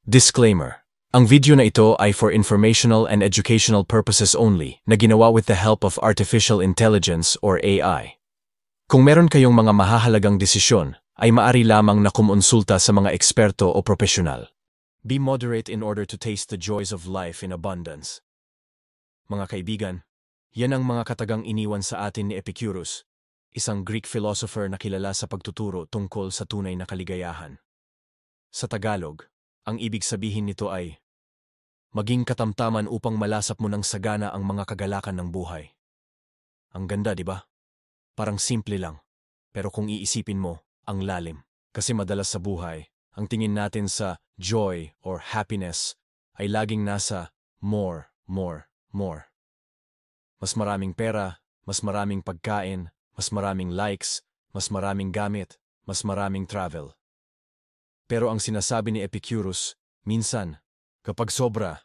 Disclaimer. Ang video na ito ay for informational and educational purposes only na ginawa with the help of artificial intelligence or AI. Kung meron kayong mga mahahalagang desisyon, ay maari lamang na kumonsulta sa mga eksperto o profesional. Be moderate in order to taste the joys of life in abundance. Mga kaibigan, yan ang mga katagang iniwan sa atin ni Epicurus, isang Greek philosopher na kilala sa pagtuturo tungkol sa tunay na kaligayahan. Sa Tagalog, ang ibig sabihin nito ay, maging katamtaman upang malasap mo ng sagana ang mga kagalakan ng buhay. Ang ganda, di ba? Parang simple lang. Pero kung iisipin mo, ang lalim. Kasi madalas sa buhay, ang tingin natin sa joy or happiness ay laging nasa more. Mas maraming pera, mas maraming pagkain, mas maraming likes, mas maraming gamit, mas maraming travel. Pero ang sinasabi ni Epicurus, minsan, kapag sobra,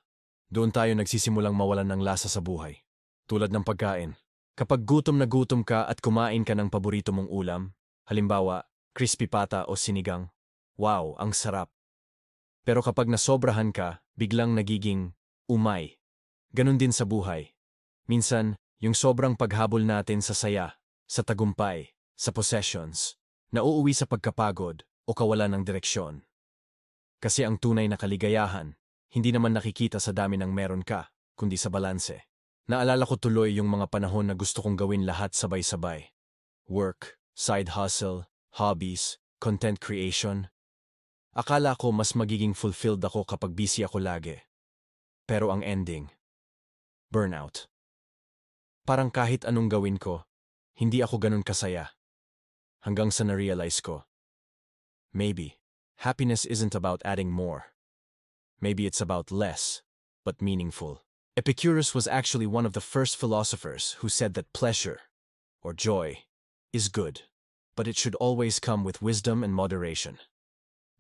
doon tayo nagsisimulang mawalan ng lasa sa buhay. Tulad ng pagkain. Kapag gutom na gutom ka at kumain ka ng paborito mong ulam, halimbawa, crispy pata o sinigang, wow, ang sarap. Pero kapag nasobrahan ka, biglang nagiging umay. Ganon din sa buhay. Minsan, yung sobrang paghabol natin sa saya, sa tagumpay, sa possessions, nauuwi sa pagkapagod o kawalan ng direksyon. Kasi ang tunay na kaligayahan, hindi naman nakikita sa dami ng meron ka, kundi sa balanse. Naalala ko tuloy yung mga panahon na gusto kong gawin lahat sabay-sabay. Work, side hustle, hobbies, content creation. Akala ko mas magiging fulfilled ako kapag busy ako lagi. Pero ang ending, burnout. Parang kahit anong gawin ko, hindi ako ganun kasaya. Hanggang sa na-realize ko, maybe, happiness isn't about adding more. Maybe it's about less, but meaningful. Epicurus was actually one of the first philosophers who said that pleasure, or joy, is good, but it should always come with wisdom and moderation.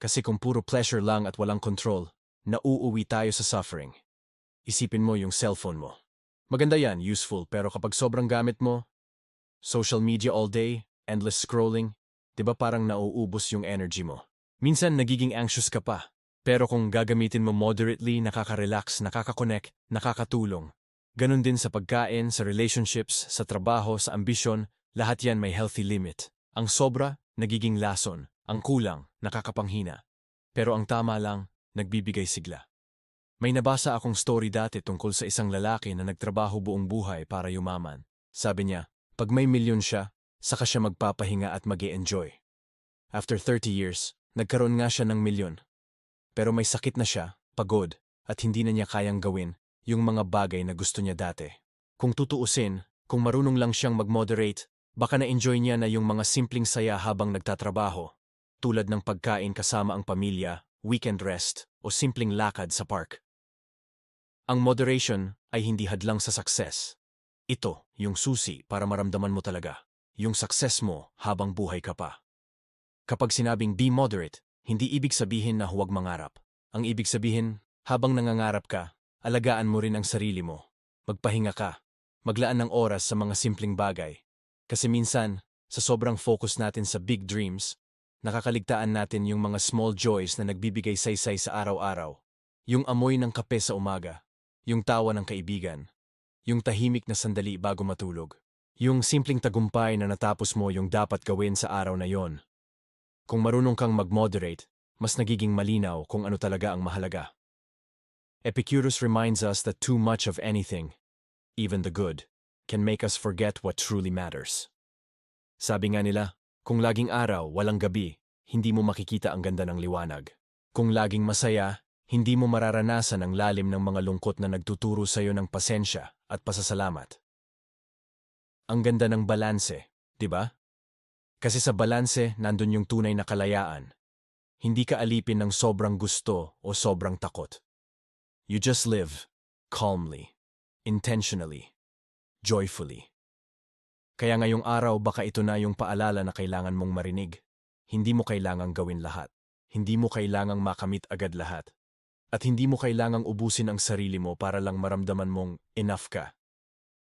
Kasi kung puro pleasure lang at walang control, nauuwi tayo sa suffering. Isipin mo yung cellphone mo. Maganda yan, useful, pero kapag sobrang gamit mo, social media all day, endless scrolling, di ba parang nauubos yung energy mo? Minsan nagiging anxious ka pa. Pero kung gagamitin mo moderately, nakaka-relax, nakaka-connect, nakakatulong. Ganon din sa pagkain, sa relationships, sa trabaho, sa ambisyon, lahat yan may healthy limit. Ang sobra, nagiging lason. Ang kulang, nakakapanghina. Pero ang tama lang, nagbibigay sigla. May nabasa akong story dati tungkol sa isang lalaki na nagtrabaho buong buhay para yumaman. Sabi niya, pag may milyon siya, saka siya magpapahinga at mag-e-enjoy. After 30 years, nagkaroon nga siya ng milyon. Pero may sakit na siya, pagod, at hindi na niya kayang gawin yung mga bagay na gusto niya dati. Kung tutuusin, kung marunong lang siyang mag-moderate, baka na-enjoy niya na yung mga simpleng saya habang nagtatrabaho, tulad ng pagkain kasama ang pamilya, weekend rest, o simpleng lakad sa park. Ang moderation ay hindi hadlang sa success. Ito, yung susi para maramdaman mo talaga, yung success mo habang buhay ka pa. Kapag sinabing be moderate, hindi ibig sabihin na huwag mangarap. Ang ibig sabihin, habang nangangarap ka, alagaan mo rin ang sarili mo. Magpahinga ka. Maglaan ng oras sa mga simpleng bagay. Kasi minsan, sa sobrang focus natin sa big dreams, nakakaligtaan natin yung mga small joys na nagbibigay saysay sa araw-araw. Yung amoy ng kape sa umaga. Yung tawa ng kaibigan. Yung tahimik na sandali bago matulog. Yung simpleng tagumpay na natapos mo yung dapat gawin sa araw na yon. Kung marunong kang mag-moderate, mas nagiging malinaw kung ano talaga ang mahalaga. Epicurus reminds us that too much of anything, even the good, can make us forget what truly matters. Sabi nga nila, kung laging araw, walang gabi, hindi mo makikita ang ganda ng liwanag. Kung laging masaya, hindi mo mararanasan ang lalim ng mga lungkot na nagtuturo sa iyo ng pasensya at pasasalamat. Ang ganda ng balanse, di ba? Kasi sa balanse, nandun yung tunay na kalayaan. Hindi ka alipin ng sobrang gusto o sobrang takot. You just live, calmly, intentionally, joyfully. Kaya ngayong araw baka ito na yung paalala na kailangan mong marinig. Hindi mo kailangang gawin lahat. Hindi mo kailangang makamit agad lahat. At hindi mo kailangang ubusin ang sarili mo para lang maramdaman mong enough ka.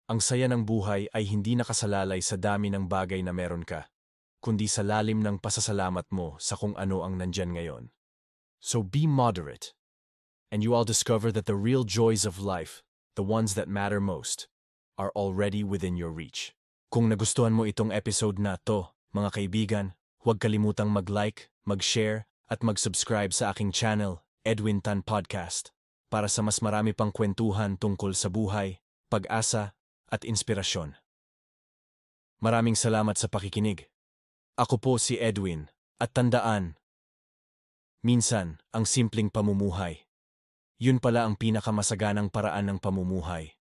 Ang saya ng buhay ay hindi nakasalalay sa dami ng bagay na meron ka, kundi sa lalim ng pasasalamat mo sa kung ano ang nandyan ngayon. So be moderate, and you all discover that the real joys of life, the ones that matter most, are already within your reach. Kung nagustuhan mo itong episode na to, mga kaibigan, huwag kalimutang mag-like, mag-share, at mag-subscribe sa aking channel, Edwin Tan Podcast, para sa mas marami pang kwentuhan tungkol sa buhay, pag-asa, at inspirasyon. Maraming salamat sa pakikinig. Ako po si Edwin, at tandaan, minsan ang simpleng pamumuhay, yun pala ang pinakamasaganang paraan ng pamumuhay.